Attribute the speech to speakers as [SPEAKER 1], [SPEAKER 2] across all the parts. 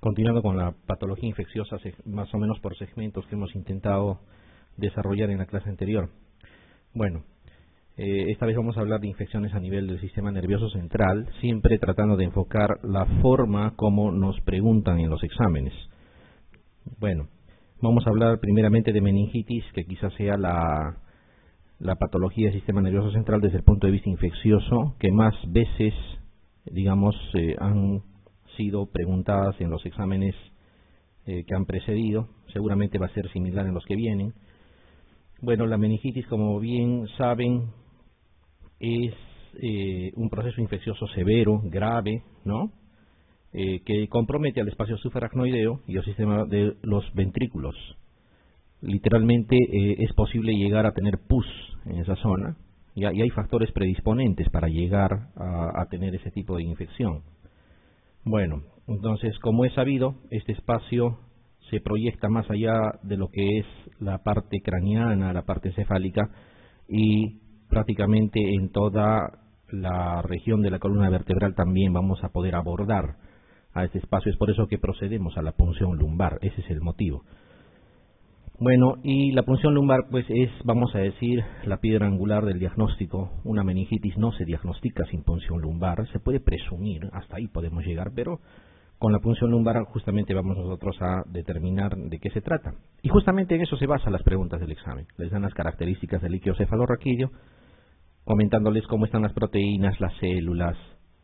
[SPEAKER 1] Continuando con la patología infecciosa, más o menos por segmentos que hemos intentado desarrollar en la clase anterior. Bueno, esta vez vamos a hablar de infecciones a nivel del sistema nervioso central, siempre tratando de enfocar la forma como nos preguntan en los exámenes. Bueno, vamos a hablar primeramente de meningitis, que quizás sea la patología del sistema nervioso central desde el punto de vista infeccioso, que más veces, digamos, han sido preguntadas en los exámenes que han precedido. Seguramente va a ser similar en los que vienen. Bueno, la meningitis, como bien saben, es un proceso infeccioso severo, grave, ¿no? Que compromete al espacio subaracnoideo y al sistema de los ventrículos. Literalmente es posible llegar a tener pus en esa zona, y hay factores predisponentes para llegar a tener ese tipo de infección. Bueno, entonces, como es sabido, este espacio se proyecta más allá de lo que es la parte craneana, la parte cefálica, y prácticamente en toda la región de la columna vertebral también vamos a poder abordar a este espacio. Es por eso que procedemos a la punción lumbar, ese es el motivo. Bueno, y la punción lumbar pues es, vamos a decir, la piedra angular del diagnóstico. Una meningitis no se diagnostica sin punción lumbar, se puede presumir, hasta ahí podemos llegar, pero con la punción lumbar justamente vamos nosotros a determinar de qué se trata. Y justamente en eso se basan las preguntas del examen. Les dan las características del líquido cefalorraquídeo, comentándoles cómo están las proteínas, las células,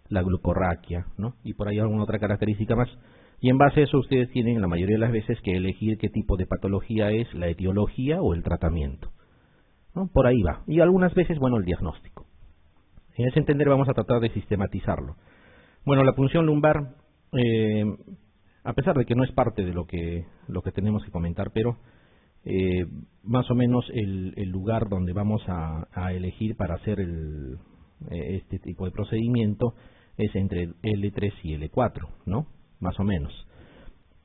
[SPEAKER 1] la glucorraquia, ¿no? Y por ahí alguna otra característica más. Y en base a eso ustedes tienen la mayoría de las veces que elegir qué tipo de patología es, la etiología o el tratamiento, ¿no? Por ahí va. Y algunas veces, bueno, el diagnóstico. En ese entender vamos a tratar de sistematizarlo. Bueno, la punción lumbar, a pesar de que no es parte de lo que tenemos que comentar, pero más o menos el lugar donde vamos a elegir para hacer este tipo de procedimiento es entre el L3 y L4, ¿no? Más o menos.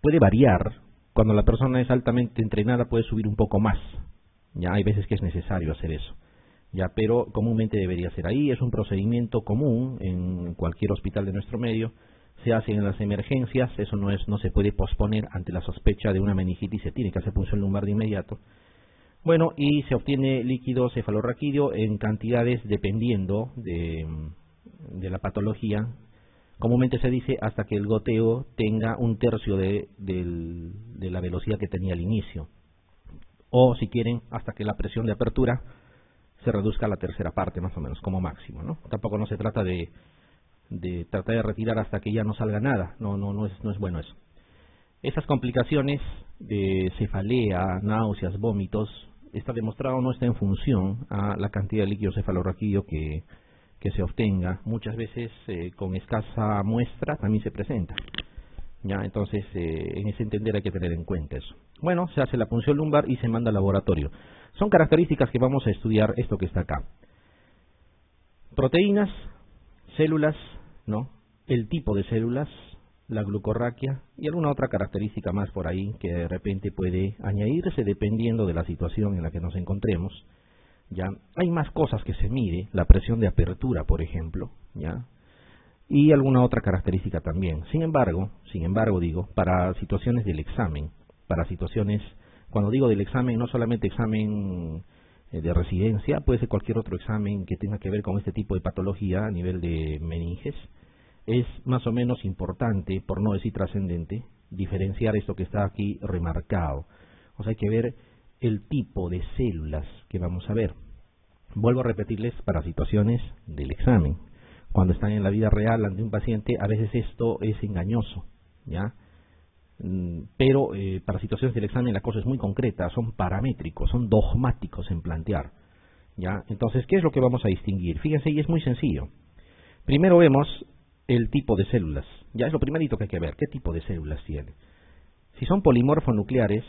[SPEAKER 1] Puede variar. Cuando la persona es altamente entrenada puede subir un poco más. Ya hay veces que es necesario hacer eso. Ya, pero comúnmente debería ser ahí. Es un procedimiento común en cualquier hospital de nuestro medio. Se hace en las emergencias. Eso no se puede posponer ante la sospecha de una meningitis. Se tiene que hacer punción lumbar de inmediato. Bueno, y se obtiene líquido cefalorraquídeo en cantidades dependiendo de la patología. Comúnmente se dice hasta que el goteo tenga un tercio de la velocidad que tenía al inicio. O si quieren, hasta que la presión de apertura se reduzca a la tercera parte, más o menos, como máximo, ¿no? Tampoco no se trata de tratar de retirar hasta que ya no salga nada. No es bueno eso. Esas complicaciones de cefalea, náuseas, vómitos, está demostrado no está en función a la cantidad de líquido cefalorraquídeo que se obtenga. Muchas veces con escasa muestra también se presenta. Ya, entonces en ese entender hay que tener en cuenta eso. Bueno, se hace la punción lumbar y se manda al laboratorio. Son características que vamos a estudiar, esto que está acá. Proteínas, células, ¿no? El tipo de células, la glucorraquia y alguna otra característica más por ahí que de repente puede añadirse dependiendo de la situación en la que nos encontremos. Ya hay más cosas que se mide, la presión de apertura, por ejemplo, ya, y alguna otra característica también. Sin embargo, digo, para situaciones del examen, cuando digo del examen, no solamente examen de residencia, puede ser cualquier otro examen que tenga que ver con este tipo de patología a nivel de meninges, es más o menos importante, por no decir trascendente, diferenciar esto que está aquí remarcado. O sea, hay que ver el tipo de células que vamos a ver. Vuelvo a repetirles para situaciones del examen. Cuando están en la vida real ante un paciente, a veces esto es engañoso, ¿ya? Pero para situaciones del examen la cosa es muy concreta, son paramétricos, son dogmáticos en plantear, ¿ya? Entonces, ¿qué es lo que vamos a distinguir? Fíjense, y es muy sencillo. Primero vemos el tipo de células. Ya es lo primerito que hay que ver, ¿qué tipo de células tiene? Si son polimorfonucleares,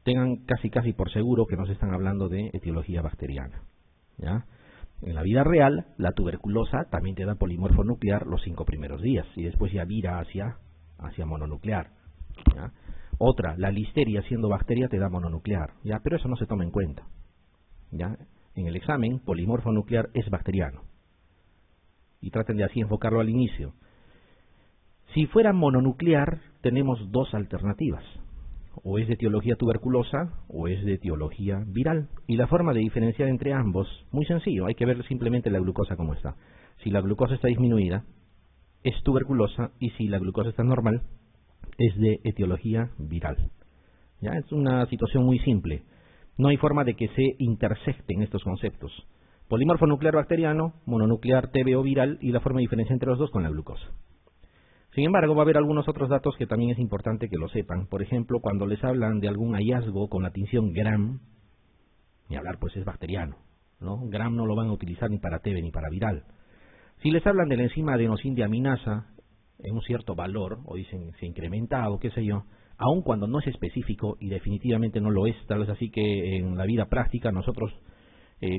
[SPEAKER 1] tengan casi por seguro que no se están hablando de etiología bacteriana, ¿ya? En la vida real, la tuberculosa también te da polimorfo nuclear los 5 primeros días y después ya vira hacia mononuclear, ¿ya? Otra, la listeria siendo bacteria te da mononuclear, ¿ya? Pero eso no se toma en cuenta, ¿ya? En el examen, polimorfo nuclear es bacteriano y traten de así enfocarlo al inicio. Si fuera mononuclear, tenemos dos alternativas. O es de etiología tuberculosa o es de etiología viral. Y la forma de diferenciar entre ambos, muy sencillo, hay que ver simplemente la glucosa como está. Si la glucosa está disminuida, es tuberculosa, y si la glucosa está normal, es de etiología viral. ¿Ya? Es una situación muy simple. No hay forma de que se intersecten estos conceptos. Polimorfo nuclear bacteriano, mononuclear TBO viral, y la forma de diferencia entre los dos con la glucosa. Sin embargo, va a haber algunos otros datos que también es importante que lo sepan. Por ejemplo, cuando les hablan de algún hallazgo con la tinción Gram, ni hablar, pues es bacteriano, ¿no? Gram no lo van a utilizar ni para TB ni para viral. Si les hablan de la enzima adenosindeaminasa en un cierto valor, o dicen se incrementa o qué sé yo, aun cuando no es específico, y definitivamente no lo es, tal vez así que en la vida práctica nosotros,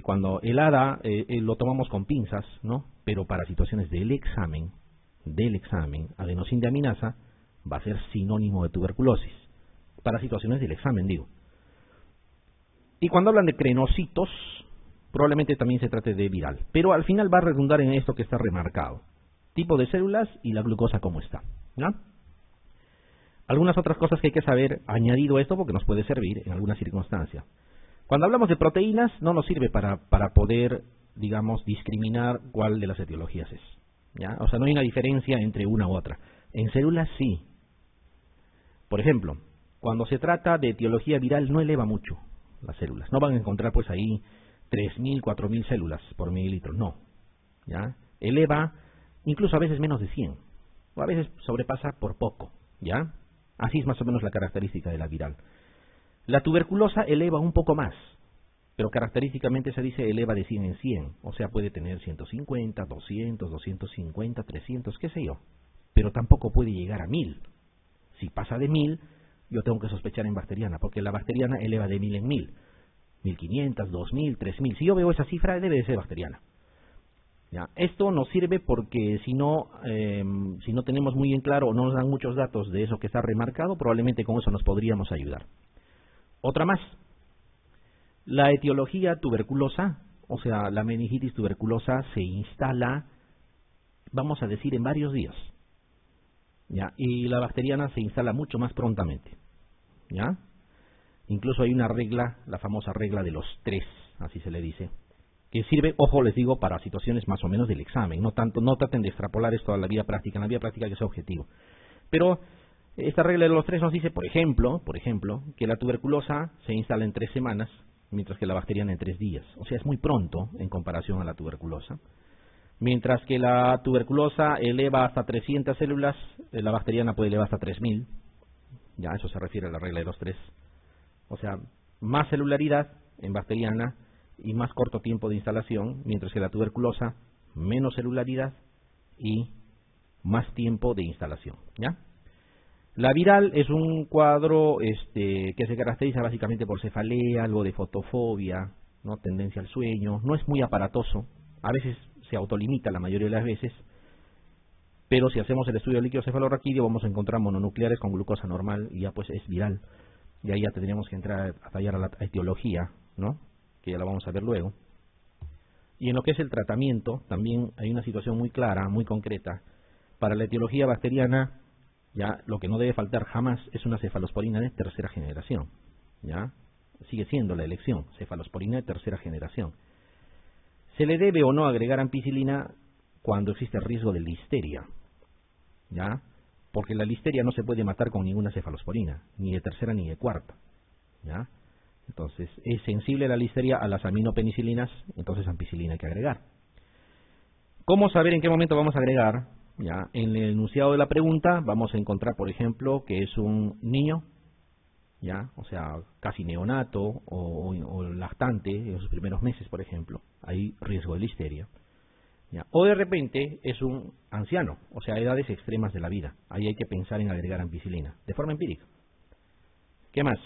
[SPEAKER 1] cuando el ADA lo tomamos con pinzas, ¿no? Pero para situaciones del examen, adenosindeaminasa va a ser sinónimo de tuberculosis. Para situaciones del examen, digo. Y cuando hablan de crenocitos, probablemente también se trate de viral. Pero al final va a redundar en esto que está remarcado. Tipo de células y la glucosa como está, ¿no? Algunas otras cosas que hay que saber añadido a esto porque nos puede servir en alguna circunstancia. Cuando hablamos de proteínas, no nos sirve para poder, digamos, discriminar cuál de las etiologías es. ¿Ya? O sea, no hay una diferencia entre una u otra. En células sí. Por ejemplo, cuando se trata de etiología viral no eleva mucho las células. No van a encontrar pues ahí 3.000, 4.000 células por mililitro. No. ¿Ya? Eleva incluso a veces menos de 100. O a veces sobrepasa por poco. ¿Ya? Así es más o menos la característica de la viral. La tuberculosa eleva un poco más. Pero característicamente se dice eleva de 100 en 100, o sea, puede tener 150, 200, 250, 300, qué sé yo, pero tampoco puede llegar a 1000. Si pasa de 1000, yo tengo que sospechar en bacteriana, porque la bacteriana eleva de 1000 en 1000, 1500, 2000, 3000. Si yo veo esa cifra, debe de ser bacteriana. ¿Ya? Esto nos sirve porque si no tenemos muy en claro o no nos dan muchos datos de eso que está remarcado, probablemente con eso nos podríamos ayudar. Otra más. La etiología tuberculosa, o sea, la meningitis tuberculosa se instala, vamos a decir, en varios días, ¿ya? Y la bacteriana se instala mucho más prontamente, ¿ya? Incluso hay una regla, la famosa regla de los 3, así se le dice, que sirve, ojo, les digo, para situaciones más o menos del examen, no traten de extrapolar esto a la vida práctica, en la vida práctica que sea objetivo. Pero esta regla de los 3 nos dice, por ejemplo, que la tuberculosa se instala en 3 semanas, mientras que la bacteriana en 3 días. O sea, es muy pronto en comparación a la tuberculosa. Mientras que la tuberculosa eleva hasta 300 células, la bacteriana puede elevar hasta 3000. Ya, eso se refiere a la regla de los 3. O sea, más celularidad en bacteriana y más corto tiempo de instalación, mientras que la tuberculosa, menos celularidad y más tiempo de instalación. ¿Ya? La viral es un cuadro que se caracteriza básicamente por cefalea, algo de fotofobia, ¿no? Tendencia al sueño, no es muy aparatoso, a veces se autolimita la mayoría de las veces, pero si hacemos el estudio de líquido cefalorraquídeo vamos a encontrar mononucleares con glucosa normal y ya pues es viral, y ahí ya tendríamos que entrar a tallar a la etiología, ¿no? Que ya la vamos a ver luego. Y en lo que es el tratamiento, también hay una situación muy clara, muy concreta. Para la etiología bacteriana, ya lo que no debe faltar jamás es una cefalosporina de tercera generación. ¿Ya? Sigue siendo la elección, cefalosporina de tercera generación. Se le debe o no agregar ampicilina cuando existe riesgo de listeria. ¿Ya? Porque la listeria no se puede matar con ninguna cefalosporina, ni de tercera ni de cuarta. ¿Ya? Entonces, es sensible la listeria a las aminopenicilinas, entonces ampicilina hay que agregar. ¿Cómo saber en qué momento vamos a agregar? Ya, en el enunciado de la pregunta vamos a encontrar, por ejemplo, que es un niño, ya, o sea, casi neonato o lactante en sus primeros meses, por ejemplo, hay riesgo de listeria. Ya. O de repente es un anciano, o sea, edades extremas de la vida, ahí hay que pensar en agregar ampicilina, de forma empírica. ¿Qué más?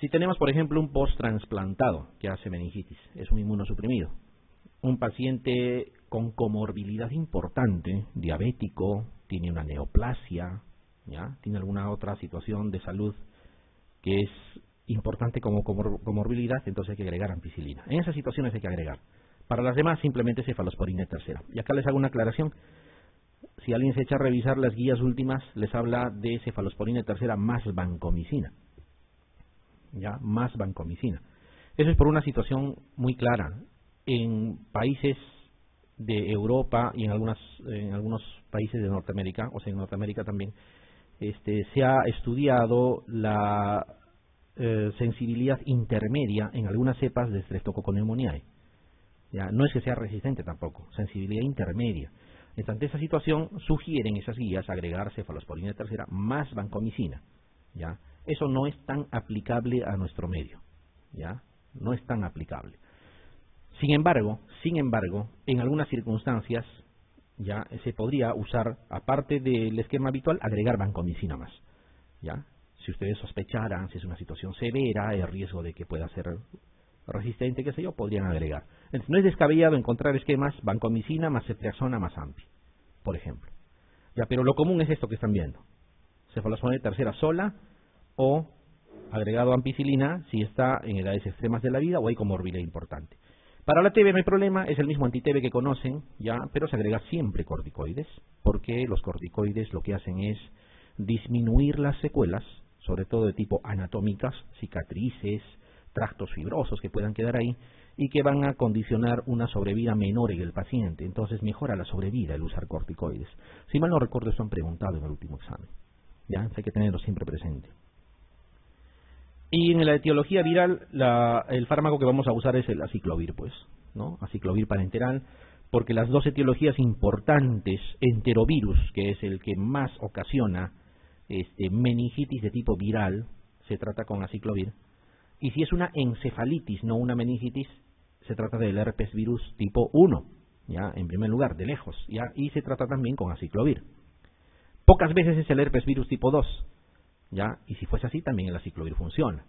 [SPEAKER 1] Si tenemos, por ejemplo, un post-trasplantado que hace meningitis, es un inmunosuprimido, un paciente con comorbilidad importante, diabético, tiene una neoplasia, ¿ya? Tiene alguna otra situación de salud que es importante como comorbilidad, entonces hay que agregar ampicilina. En esas situaciones hay que agregar. Para las demás, simplemente cefalosporina tercera. Y acá les hago una aclaración. si alguien se echa a revisar las guías últimas, les habla de cefalosporina tercera más vancomicina. Ya, más vancomicina. Eso es por una situación muy clara. En países de Europa y en algunos países de Norteamérica, o sea, en Norteamérica también, se ha estudiado la sensibilidad intermedia en algunas cepas de Streptococcus pneumoniae. Ya, no es que sea resistente tampoco, sensibilidad intermedia. Ante esa situación, sugieren esas guías agregar cefalosporina tercera más vancomicina. ¿Ya? Eso no es tan aplicable a nuestro medio. ¿Ya? No es tan aplicable. Sin embargo, en algunas circunstancias ya se podría usar, aparte del esquema habitual, agregar vancomicina más. ¿Ya? Si ustedes sospecharan, si es una situación severa, el riesgo de que pueda ser resistente, qué sé yo, podrían agregar. Entonces, no es descabellado encontrar esquemas vancomicina más ceftriaxona más ampi, por ejemplo. Ya, pero lo común es esto que están viendo. Cefalosporina tercera sola o agregado ampicilina si está en edades extremas de la vida o hay comorbilidad importante. Para la TB no hay problema, es el mismo anti-TB que conocen, ya, pero se agrega siempre corticoides, porque los corticoides lo que hacen es disminuir las secuelas, sobre todo de tipo anatómicas, cicatrices, tractos fibrosos que puedan quedar ahí y que van a condicionar una sobrevida menor en el paciente. Entonces mejora la sobrevida el usar corticoides. Si mal no recuerdo, esto han preguntado en el último examen. Ya, hay que tenerlo siempre presente. Y en la etiología viral, el fármaco que vamos a usar es el aciclovir, pues, ¿no? Aciclovir parenteral, porque las dos etiologías importantes, enterovirus, que es el que más ocasiona meningitis de tipo viral, se trata con aciclovir. Y si es una encefalitis, no una meningitis, se trata del herpes virus tipo 1, ya, en primer lugar, de lejos, ya, y se trata también con aciclovir. Pocas veces es el herpes virus tipo 2, ya, y si fuese así, también el aciclovir funciona,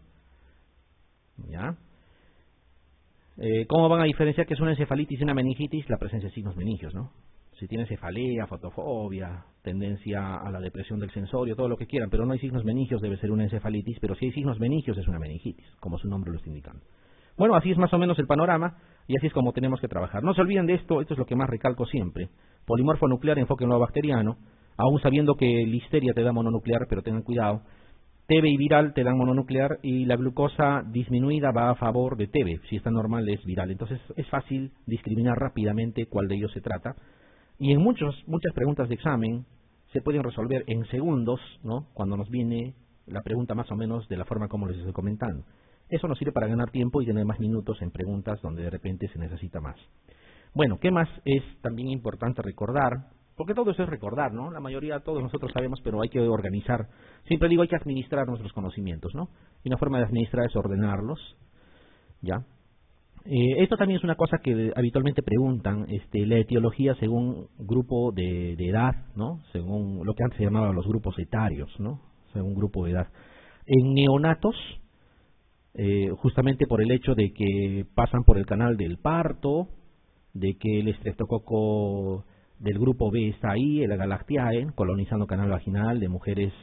[SPEAKER 1] ya. ¿Cómo van a diferenciar que es una encefalitis y una meningitis? La presencia de signos meningios, ¿no? Si tiene cefalea, fotofobia, tendencia a la depresión del sensorio, todo lo que quieran, pero no hay signos meningios, debe ser una encefalitis, pero si hay signos meningios es una meningitis, como su nombre lo está indicando. Bueno, así es más o menos el panorama y así es como tenemos que trabajar. No se olviden de esto, esto es lo que más recalco siempre. Polimorfo nuclear, enfoque en lo bacteriano, aún sabiendo que listeria te da mononuclear, pero tengan cuidado. TB y viral te dan mononuclear y la glucosa disminuida va a favor de TB, si está normal es viral. Entonces es fácil discriminar rápidamente cuál de ellos se trata. Y en muchas preguntas de examen se pueden resolver en segundos, ¿no? Cuando nos viene la pregunta más o menos de la forma como les estoy comentando. Eso nos sirve para ganar tiempo y tener más minutos en preguntas donde de repente se necesita más. Bueno, ¿qué más es también importante recordar? Porque todo eso es recordar, ¿no? La mayoría, todos nosotros sabemos, pero hay que organizar. Siempre digo, hay que administrar nuestros conocimientos, ¿no? Y una forma de administrar es ordenarlos, ¿ya? Esto también es una cosa que habitualmente preguntan, la etiología según grupo de edad, ¿no? Según lo que antes se llamaban los grupos etarios, ¿no? Según grupo de edad. En neonatos, justamente por el hecho de que pasan por el canal del parto, de que el estreptococo del grupo B está ahí, el Galactiae, colonizando canal vaginal de mujeres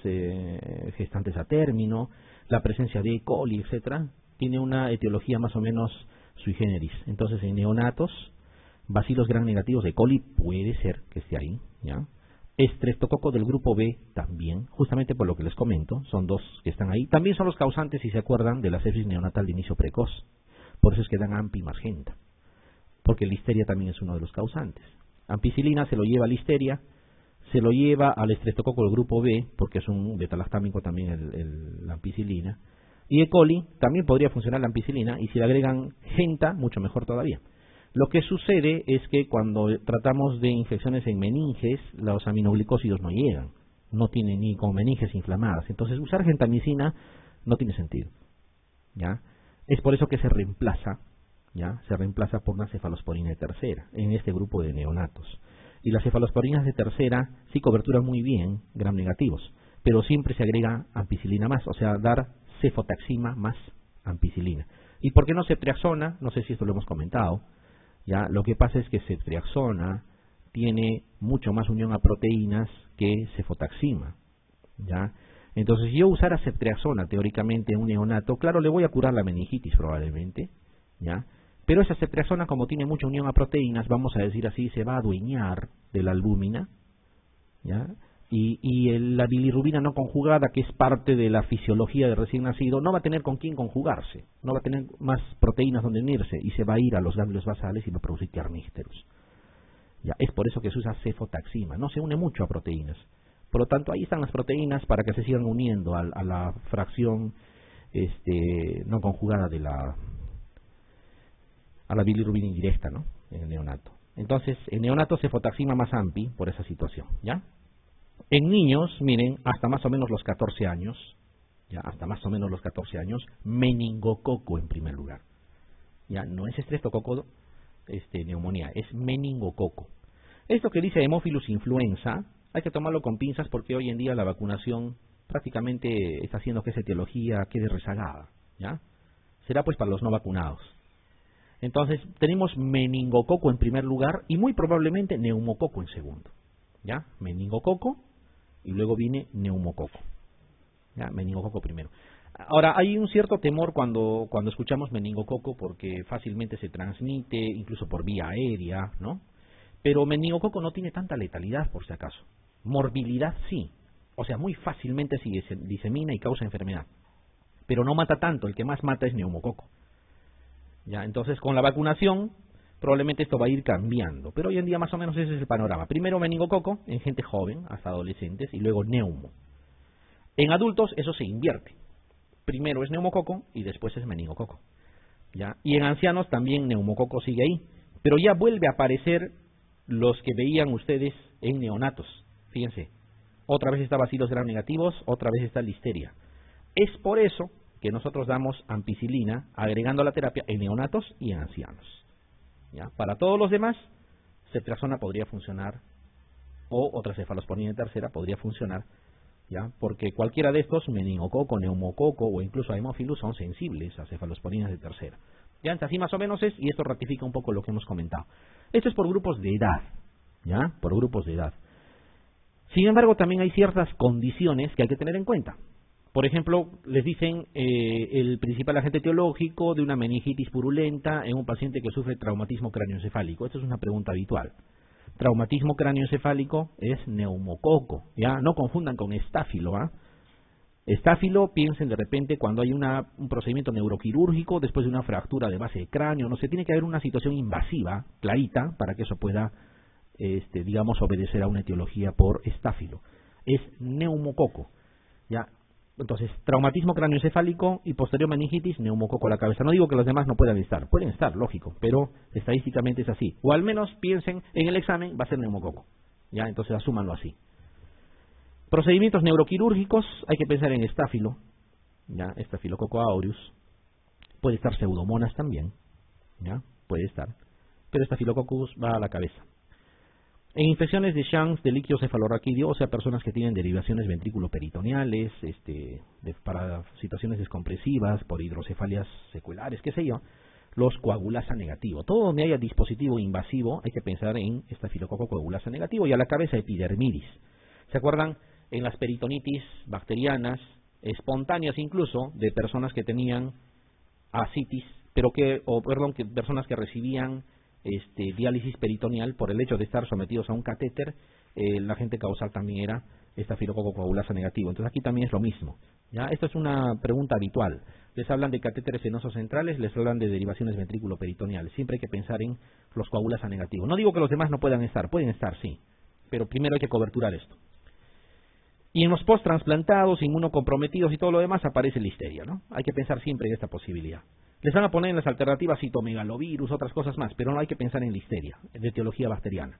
[SPEAKER 1] gestantes a término, la presencia de E. coli, etcétera, tiene una etiología más o menos sui generis. Entonces, en neonatos, bacilos gram negativos de E. coli puede ser que esté ahí, ¿ya? Estreptococo del grupo B también, justamente por lo que les comento, son dos que están ahí. También son los causantes, si se acuerdan, de la sepsis neonatal de inicio precoz. Por eso es que dan ampi magenta, porque listeria también es uno de los causantes. Ampicilina se lo lleva a listeria, se lo lleva al estreptococo del grupo B, porque es un betalactámico también la ampicilina. Y E. coli también podría funcionar la ampicilina, y si le agregan genta, mucho mejor todavía. Lo que sucede es que cuando tratamos de infecciones en meninges, los aminoglicósidos no llegan, no tienen ni con meninges inflamadas. Entonces usar gentamicina no tiene sentido, ¿ya? Es por eso que se reemplaza, ¿ya? Se reemplaza por una cefalosporina de tercera en este grupo de neonatos. Y las cefalosporinas de tercera sí coberturan muy bien gram negativos, pero siempre se agrega ampicilina más, o sea, dar cefotaxima más ampicilina. ¿Y por qué no ceftriaxona? No sé si esto lo hemos comentado. Ya, lo que pasa es que ceftriaxona tiene mucho más unión a proteínas que cefotaxima, ¿ya? Entonces, si yo usara ceftriaxona teóricamente en un neonato, claro, le voy a curar la meningitis probablemente, ¿ya? Pero esa ceftriaxona, como tiene mucha unión a proteínas, vamos a decir así, se va a adueñar de la albúmina, ¿ya? La bilirrubina no conjugada, que es parte de la fisiología del recién nacido, no va a tener con quién conjugarse, no va a tener más proteínas donde unirse y se va a ir a los ganglios basales y va a producir carnísteros. Ya, es por eso que se usa cefotaxima, no se une mucho a proteínas. Por lo tanto, ahí están las proteínas para que se sigan uniendo a la fracción no conjugada a la bilirrubina indirecta, ¿no? En el neonato. Entonces, en neonato cefotaxima más ampi por esa situación, ¿ya? En niños, miren, hasta más o menos los 14 años, ya, hasta más o menos los 14 años, meningococo en primer lugar. Ya, no es estreptococo, neumonía, es meningococo. Esto que dice Haemophilus influenza, hay que tomarlo con pinzas porque hoy en día la vacunación prácticamente está haciendo que esa etiología quede rezagada, ¿ya? Será pues para los no vacunados. Entonces, tenemos meningococo en primer lugar y muy probablemente neumococo en segundo, ¿ya? Meningococo y luego viene neumococo, ¿ya? Meningococo primero. Ahora, hay un cierto temor cuando escuchamos meningococo porque fácilmente se transmite, incluso por vía aérea, ¿no? Pero meningococo no tiene tanta letalidad, por si acaso. Morbilidad sí, o sea, muy fácilmente se disemina y causa enfermedad. Pero no mata tanto, el que más mata es neumococo. Ya, entonces, con la vacunación, probablemente esto va a ir cambiando. Pero hoy en día más o menos ese es el panorama. Primero meningococo en gente joven, hasta adolescentes, y luego neumo. En adultos eso se invierte. Primero es neumococo y después es meningococo. ¿Ya? Y en ancianos también neumococo sigue ahí. Pero ya vuelve a aparecer los que veían ustedes en neonatos. Fíjense, otra vez está bacilos gram negativos, otra vez está listeria. Es por eso que nosotros damos ampicilina agregando la terapia en neonatos y en ancianos. ¿Ya? Para todos los demás, ceftriaxona podría funcionar, o otra cefalosporina tercera podría funcionar, ¿ya? Porque cualquiera de estos, meningococo, neumococo o incluso Haemophilus, son sensibles a cefalosporinas de tercera. Ya, así más o menos es, y esto ratifica un poco lo que hemos comentado. Esto es por grupos de edad, ¿ya? Por grupos de edad. Sin embargo, también hay ciertas condiciones que hay que tener en cuenta. Por ejemplo, les dicen el principal agente etiológico de una meningitis purulenta en un paciente que sufre traumatismo cráneoencefálico. Esto es una pregunta habitual. Traumatismo cráneoencefálico es neumococo, ¿ya? No confundan con estáfilo, ¿ah? Estáfilo, piensen de repente cuando hay un procedimiento neuroquirúrgico después de una fractura de base de cráneo, no sé, tiene que haber una situación invasiva, clarita, para que eso pueda, digamos, obedecer a una etiología por estáfilo. Es neumococo, ¿ya? Entonces, traumatismo cráneoencefálico y posterior meningitis, neumococo a la cabeza. No digo que los demás no puedan estar, lógico, pero estadísticamente es así. O al menos piensen, en el examen va a ser neumococo, ¿ya? Entonces asúmanlo así. Procedimientos neuroquirúrgicos, hay que pensar en estáfilo, ¿ya? Estafilococo aureus. Puede estar pseudomonas también, ¿ya? Puede estar. Pero estafilococcus va a la cabeza. En infecciones de Shanks de líquido cefalorraquídeo, o sea, personas que tienen derivaciones ventrículo-peritoneales, para situaciones descompresivas, por hidrocefalias seculares, qué sé yo, los coagulasa negativo. Todo donde haya dispositivo invasivo, hay que pensar en estafilococo coagulasa negativo y a la cabeza epidermidis. ¿Se acuerdan? En las peritonitis bacterianas, espontáneas incluso, de personas que tenían ascitis, que personas que recibían diálisis peritoneal por el hecho de estar sometidos a un catéter, la agente causal también era estafilococo coagulasa negativo. Entonces aquí también es lo mismo, ¿ya? Esto es una pregunta habitual. Les hablan de catéteres venosos centrales, les hablan de derivaciones ventrículo-peritoneales. Siempre hay que pensar en los coagulasa negativos. No digo que los demás no puedan estar sí, pero primero hay que coberturar esto. Y en los post-transplantados, inmunocomprometidos y todo lo demás aparece listeria, ¿no? Hay que pensar siempre en esta posibilidad. Les van a poner en las alternativas citomegalovirus, otras cosas más, pero no hay que pensar en listeria, en etiología bacteriana.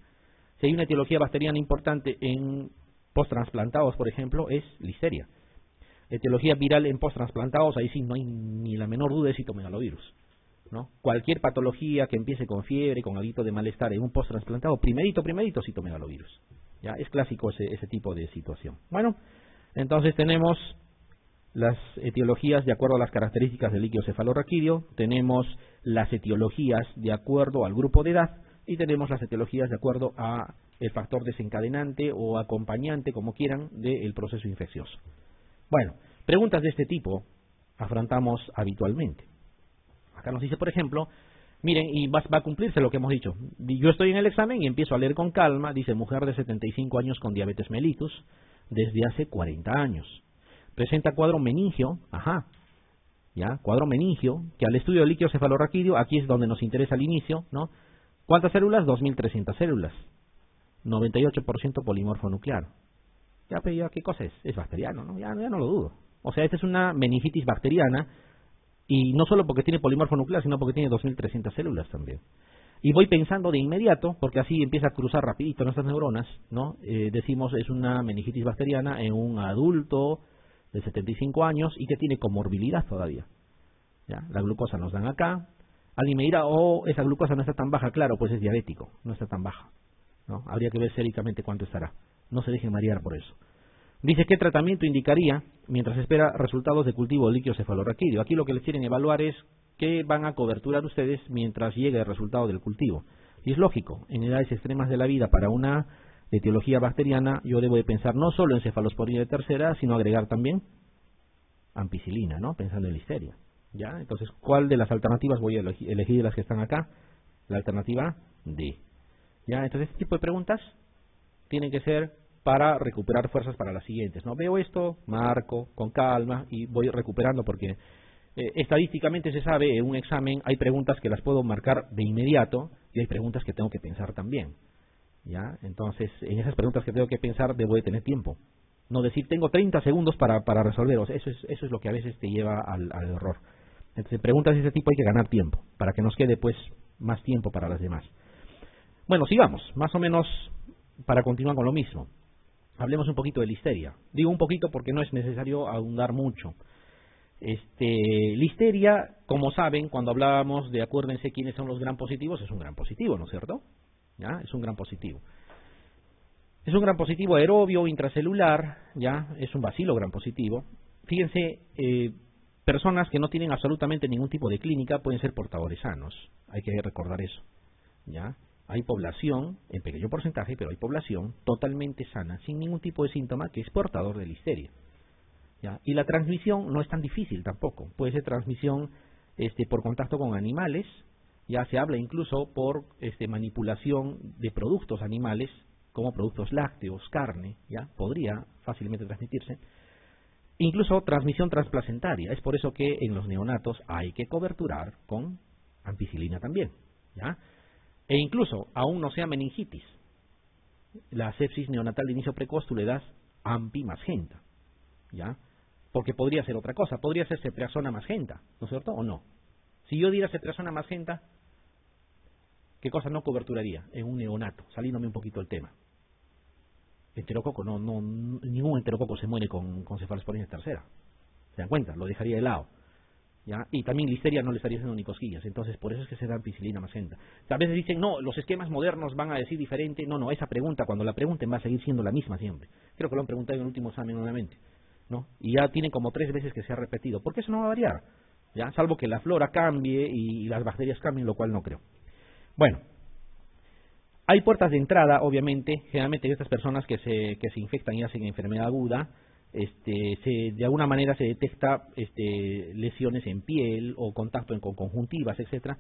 [SPEAKER 1] Si hay una etiología bacteriana importante en post-transplantados, por ejemplo, es listeria. Etiología viral en post-transplantados, ahí sí no hay ni la menor duda de citomegalovirus, ¿no? Cualquier patología que empiece con fiebre, con algo de malestar en un post-trasplantado, primerito citomegalovirus. Ya es clásico ese tipo de situación. Bueno, entonces tenemos las etiologías de acuerdo a las características del líquido cefalorraquídeo, tenemos las etiologías de acuerdo al grupo de edad y tenemos las etiologías de acuerdo a el factor desencadenante o acompañante, como quieran, del proceso infeccioso. Bueno, preguntas de este tipo afrontamos habitualmente. Acá nos dice, por ejemplo, Miren, y va a cumplirse lo que hemos dicho. Yo estoy en el examen y empiezo a leer con calma. Dice, mujer de 75 años con diabetes mellitus desde hace 40 años. Presenta cuadro meningio, cuadro meningio, que al estudio del líquido cefalorraquídeo, aquí es donde nos interesa al inicio, ¿no? ¿Cuántas células? 2.300 células. 98% polimorfo nuclear. Ya, pero ya, ¿qué cosa es? Es bacteriano, ¿no? Ya no lo dudo. O sea, esta es una meningitis bacteriana, y no solo porque tiene polimorfo nuclear, sino porque tiene 2.300 células también. Y voy pensando de inmediato, porque así empieza a cruzar rapidito nuestras neuronas, ¿no? Decimos, es una meningitis bacteriana en un adulto de 75 años y que tiene comorbilidad todavía. ¿Ya? La glucosa nos dan acá. Alguien me dirá, esa glucosa no está tan baja. Claro, pues es diabético, no está tan baja, ¿no? Habría que ver séricamente cuánto estará. No se dejen marear por eso. Dice, ¿qué tratamiento indicaría mientras espera resultados de cultivo de líquido cefalorraquídeo? Aquí lo que les quieren evaluar es qué van a coberturar ustedes mientras llegue el resultado del cultivo. Y es lógico, en edades extremas de la vida, para una etiología bacteriana, yo debo de pensar no solo en cefalosporina de tercera, sino agregar también ampicilina, ¿no? Pensando en listeria. ¿Ya? Entonces, ¿cuál de las alternativas voy a elegir de las que están acá? La alternativa D. ¿Ya? Entonces, este tipo de preguntas tienen que ser para recuperar fuerzas para las siguientes, ¿no? Veo esto, marco con calma y voy recuperando porque estadísticamente se sabe, en un examen hay preguntas que las puedo marcar de inmediato y hay preguntas que tengo que pensar también, ¿ya? Entonces, en esas preguntas que tengo que pensar debo de tener tiempo. No decir, tengo 30 segundos para resolver, o sea, eso es lo que a veces te lleva al error. Entonces, preguntas de ese tipo hay que ganar tiempo, para que nos quede pues más tiempo para las demás. Bueno, sigamos, más o menos para continuar con lo mismo. Hablemos un poquito de listeria. Digo un poquito porque no es necesario ahondar mucho. Listeria, como saben, cuando hablábamos de, acuérdense quiénes son los gram positivos, es un gram positivo, ¿no es cierto? ¿Ya? Es un gram positivo. Es un gram positivo aerobio, intracelular, ¿ya? Es un bacilo gram positivo. Fíjense, personas que no tienen absolutamente ningún tipo de clínica pueden ser portadores sanos. Hay que recordar eso, ¿ya? Hay población, en pequeño porcentaje, pero hay población totalmente sana, sin ningún tipo de síntoma, que es portador de listeria, ¿ya? Y la transmisión no es tan difícil tampoco. Puede ser transmisión por contacto con animales, ya se habla incluso por manipulación de productos animales, como productos lácteos, carne, ya podría fácilmente transmitirse. Incluso transmisión transplacentaria. Es por eso que en los neonatos hay que coberturar con ampicilina también, ¿ya? E incluso, aún no sea meningitis, la sepsis neonatal de inicio precoz, tú le das ampi magenta, ¿ya? Porque podría ser otra cosa, podría ser cetriazona magenta, ¿no es cierto? ¿O no? Si yo diera cetriazona magenta, ¿qué cosa no coberturaría en un neonato? Saliéndome un poquito del tema. Enterococo, ningún enterococo se muere con cefalosporina tercera. ¿Se dan cuenta? Lo dejaría de lado. ¿Ya? Y también listeria no le estaría haciendo ni cosquillas, entonces por eso es que se da ampicilina magenta. A veces dicen, no, los esquemas modernos van a decir diferente. No, esa pregunta, cuando la pregunten, va a seguir siendo la misma siempre. Creo que lo han preguntado en el último examen nuevamente, ¿no? Y ya tiene como 3 veces que se ha repetido. ¿Por qué eso no va a variar? ¿Ya? Salvo que la flora cambie y las bacterias cambien, lo cual no creo. Bueno, hay puertas de entrada, obviamente, generalmente de estas personas que se infectan y hacen enfermedad aguda. De alguna manera se detecta lesiones en piel o contacto con conjuntivas, etcétera,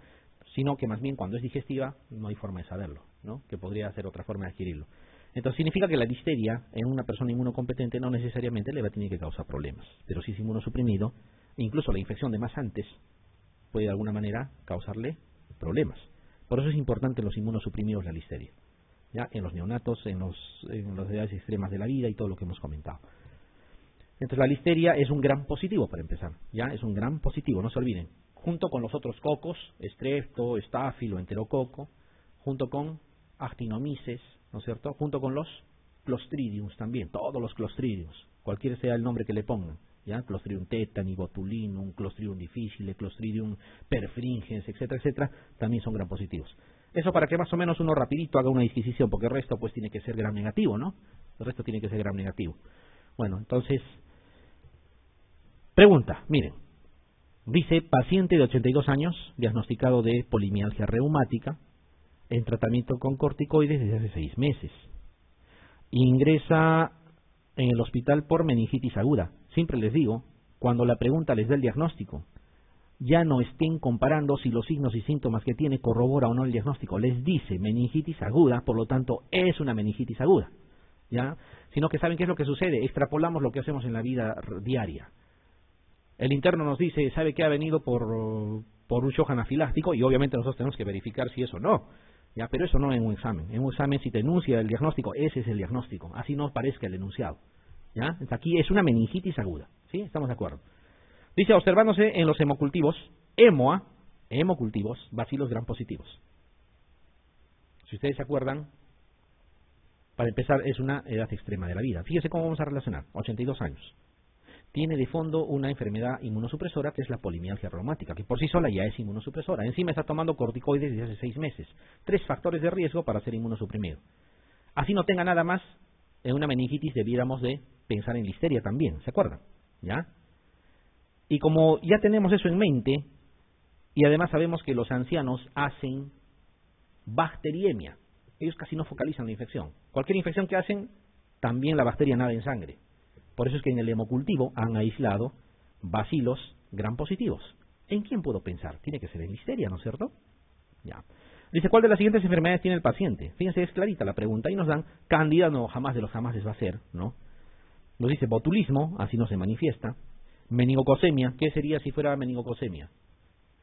[SPEAKER 1] sino que más bien cuando es digestiva no hay forma de saberlo, ¿no? Que podría ser otra forma de adquirirlo. Entonces significa que la listeria en una persona inmunocompetente no necesariamente le va a tener que causar problemas, pero si es inmunosuprimido, incluso la infección de más antes puede de alguna manera causarle problemas. Por eso es importante en los inmunosuprimidos la listeria, ya en los neonatos, en las edades extremas de la vida y todo lo que hemos comentado. Entonces la listeria es un gram positivo para empezar, ya es un gram positivo, no se olviden, junto con los otros cocos, estrepto, estáfilo, enterococo, junto con actinomyces, ¿no es cierto?, junto con los clostridiums también, todos los clostridiums, cualquiera sea el nombre que le pongan, ya, Clostridium tetani, botulinum, Clostridium difficile, Clostridium perfringens, etcétera, etcétera, también son gram positivos. Eso para que más o menos uno rapidito haga una disquisición, porque el resto pues tiene que ser gram negativo, ¿no? El resto tiene que ser gram negativo. Bueno, entonces, pregunta, miren, dice paciente de 82 años, diagnosticado de polimialgia reumática, en tratamiento con corticoides desde hace 6 meses. Ingresa en el hospital por meningitis aguda. Siempre les digo, cuando la pregunta les da el diagnóstico, ya no estén comparando si los signos y síntomas que tiene corrobora o no el diagnóstico. Les dice meningitis aguda, por lo tanto es una meningitis aguda, ¿ya? Sino que saben qué es lo que sucede, extrapolamos lo que hacemos en la vida diaria. El interno nos dice, sabe que ha venido por un shock anafiláctico, y obviamente nosotros tenemos que verificar si eso no, ¿ya? Pero eso no en un examen. En un examen, si te enuncia el diagnóstico, ese es el diagnóstico, así no parezca el enunciado, ¿ya? Entonces, aquí es una meningitis aguda, ¿sí? ¿Estamos de acuerdo? Dice, observándose en los hemocultivos, hemocultivos, bacilos gram positivos. Si ustedes se acuerdan, para empezar, es una edad extrema de la vida. Fíjese cómo vamos a relacionar, 82 años. Tiene de fondo una enfermedad inmunosupresora que es la polimialgia reumática, que por sí sola ya es inmunosupresora. Encima está tomando corticoides desde hace 6 meses. 3 factores de riesgo para ser inmunosuprimido. Así no tenga nada más, en una meningitis debiéramos de pensar en listeria también, ¿se acuerdan? ¿Ya? Y como ya tenemos eso en mente, y además sabemos que los ancianos hacen bacteriemia, ellos casi no focalizan la infección. Cualquier infección que hacen, también la bacteria nada en sangre. Por eso es que en el hemocultivo han aislado bacilos gram positivos. ¿En quién puedo pensar? Tiene que ser en listeria, ¿no es cierto? Ya. Dice, ¿cuál de las siguientes enfermedades tiene el paciente? Fíjense, es clarita la pregunta. Y nos dan cándida, no, jamás de los jamases va a ser, ¿no? Nos dice botulismo, así no se manifiesta. Meningococcemia, ¿qué sería si fuera meningococcemia?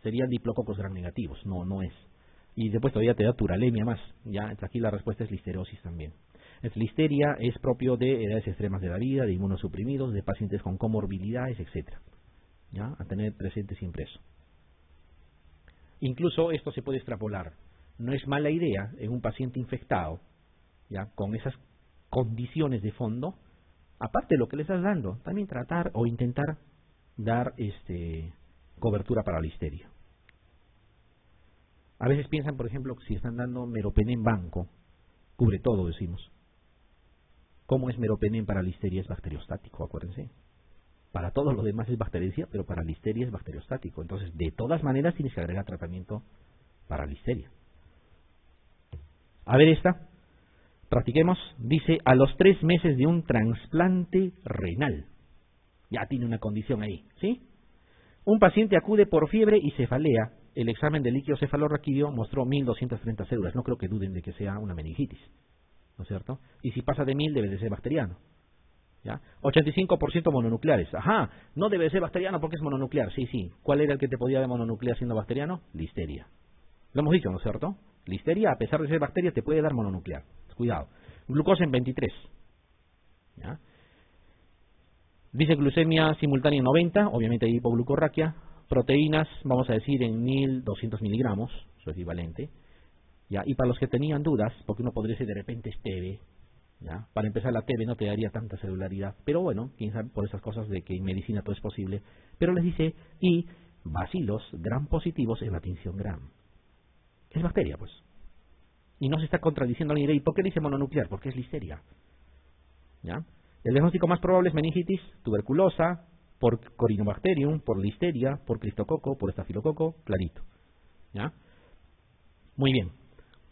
[SPEAKER 1] Serían diplococos gram negativos, no es. Y después todavía te da turalemia más, ya, aquí la respuesta es listerosis también. Listeria es propio de edades extremas de la vida, de inmunosuprimidos, de pacientes con comorbilidades, etcétera. ¿Ya? A tener presente siempre eso. Incluso esto se puede extrapolar. No es mala idea en un paciente infectado, ya, con esas condiciones de fondo, aparte de lo que le estás dando, también tratar o intentar dar cobertura para la listeria. A veces piensan, por ejemplo, que si están dando meropenem banco, cubre todo, decimos. ¿Cómo es meropenem para listeria? Es bacteriostático, acuérdense. Para todo lo demás es bactericia, pero para listeria es bacteriostático. Entonces, de todas maneras, tienes que agregar tratamiento para listeria. A ver esta. Practiquemos. Dice, a los 3 meses de un trasplante renal. Ya tiene una condición ahí, ¿sí? Un paciente acude por fiebre y cefalea. El examen de líquido cefalorraquídeo mostró 1230 células. No creo que duden de que sea una meningitis, ¿no es cierto? Y si pasa de 1000 debe de ser bacteriano, ¿ya? 85% mononucleares. Ajá, no debe de ser bacteriano porque es mononuclear. Sí. ¿Cuál era el que te podía dar mononuclear siendo bacteriano? Listeria. Lo hemos dicho, ¿no es cierto? Listeria, a pesar de ser bacteria, te puede dar mononuclear. Cuidado. Glucosa en 23. ¿Ya? Dice glucemia simultánea en 90, obviamente hay hipoglucorraquia. Proteínas, vamos a decir, en 1200 miligramos, su equivalente. ¿Ya? Y para los que tenían dudas, porque uno podría ser de repente es TB, ¿ya? Para empezar la TB no te daría tanta celularidad, pero bueno, quién sabe por esas cosas de que en medicina todo es posible. Pero les dice, y bacilos gram positivos en la tinción gram. Es bacteria, pues. Y no se está contradiciendo ni de, ¿y por qué dice mononuclear? Porque es listeria, ¿ya? El diagnóstico más probable es meningitis, tuberculosa, por Corynebacterium, por listeria, por cristococo, por estafilococo, clarito, ¿ya? Muy bien.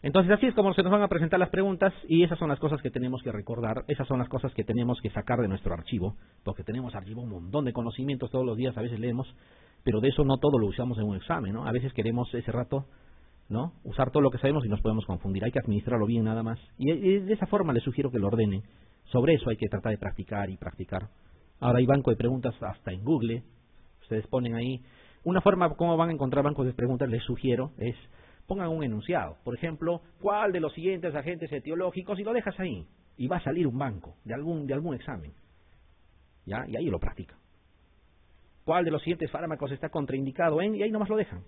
[SPEAKER 1] Entonces así es como se nos van a presentar las preguntas y esas son las cosas que tenemos que recordar, esas son las cosas que tenemos que sacar de nuestro archivo, porque tenemos archivo un montón de conocimientos todos los días, a veces leemos, pero de eso no todo lo usamos en un examen, ¿no? A veces queremos ese rato, ¿no?, usar todo lo que sabemos y nos podemos confundir, hay que administrarlo bien nada más. Y de esa forma les sugiero que lo ordenen. Sobre eso hay que tratar de practicar y practicar. Ahora hay banco de preguntas hasta en Google, ustedes ponen ahí. Una forma como van a encontrar bancos de preguntas, les sugiero, es pongan un enunciado. Por ejemplo, ¿cuál de los siguientes agentes etiológicos? Y lo dejas ahí. Y va a salir un banco de algún examen, ¿ya? Y ahí lo practican. ¿Cuál de los siguientes fármacos está contraindicado en? Y ahí nomás lo dejan.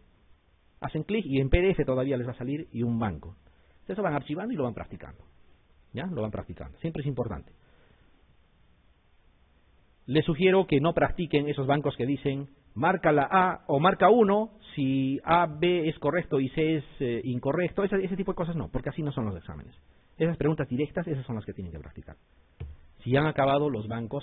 [SPEAKER 1] Hacen clic y en PDF todavía les va a salir y un banco. Eso van archivando y lo van practicando. ¿Ya? Lo van practicando. Siempre es importante. Les sugiero que no practiquen esos bancos que dicen marca la A o marca 1 si A, B es correcto y C es incorrecto. Ese tipo de cosas no, porque así no son los exámenes. Esas preguntas directas, esas son las que tienen que practicar. Si han acabado los bancos